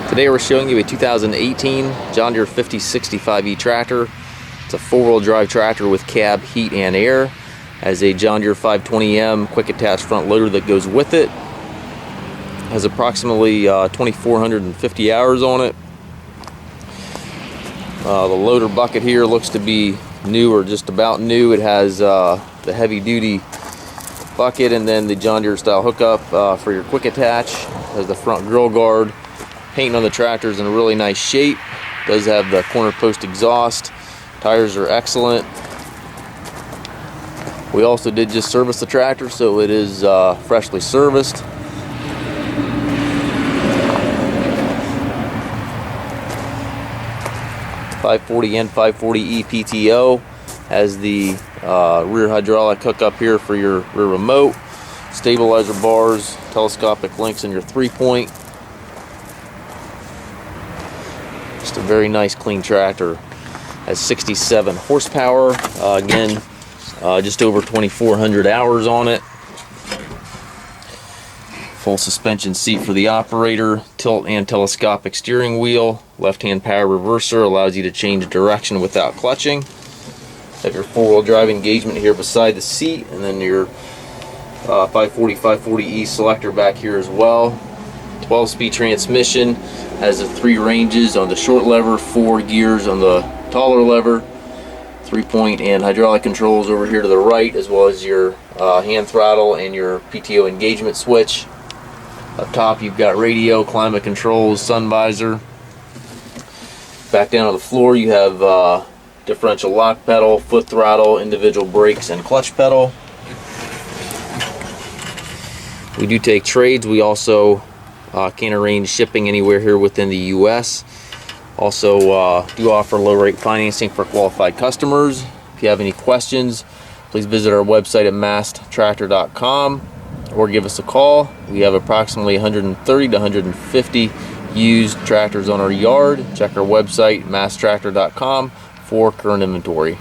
Today we're showing you a 2018 John Deere 5065E tractor. It's a four-wheel drive tractor with cab, heat, and air. Has a John Deere 520M quick attach front loader that goes with it. Has approximately 2,450 hours on it. The loader bucket here looks to be new or just about new. It has the heavy-duty bucket and then the John Deere style hookup for your quick attach. Has the front grill guard. Paint on the tractor is in a really nice shape. Does have the corner post exhaust. Tires are excellent. We also did just service the tractor, so it is freshly serviced. .540 and 540E PTO. Has the rear hydraulic hookup here for your rear remote. Stabilizer bars, telescopic links in your 3-point. Just a very nice clean tractor. Has 67 horsepower. Again, just over 2,400 hours on it. Full suspension seat for the operator. Tilt and telescopic steering wheel. Left-hand power reverser allows you to change direction without clutching. Have your four-wheel drive engagement here beside the seat, and then your 540, 540E selector back here as well. 12-speed transmission. Has the 3 ranges on the short lever, 4 gears on the taller lever, 3-point and hydraulic controls over here to the right, as well as your hand throttle and your PTO engagement switch. Up top you've got radio, climate controls, sun visor. Back down on the floor you have differential lock pedal, foot throttle, individual brakes, and clutch pedal. We do take trades. We also can arrange shipping anywhere here within the US. Also do offer low rate financing for qualified customers. If you have any questions, please visit our website at masttractor.com or give us a call. We have approximately 130 to 150 used tractors on our yard. Check our website, masttractor.com, for current inventory.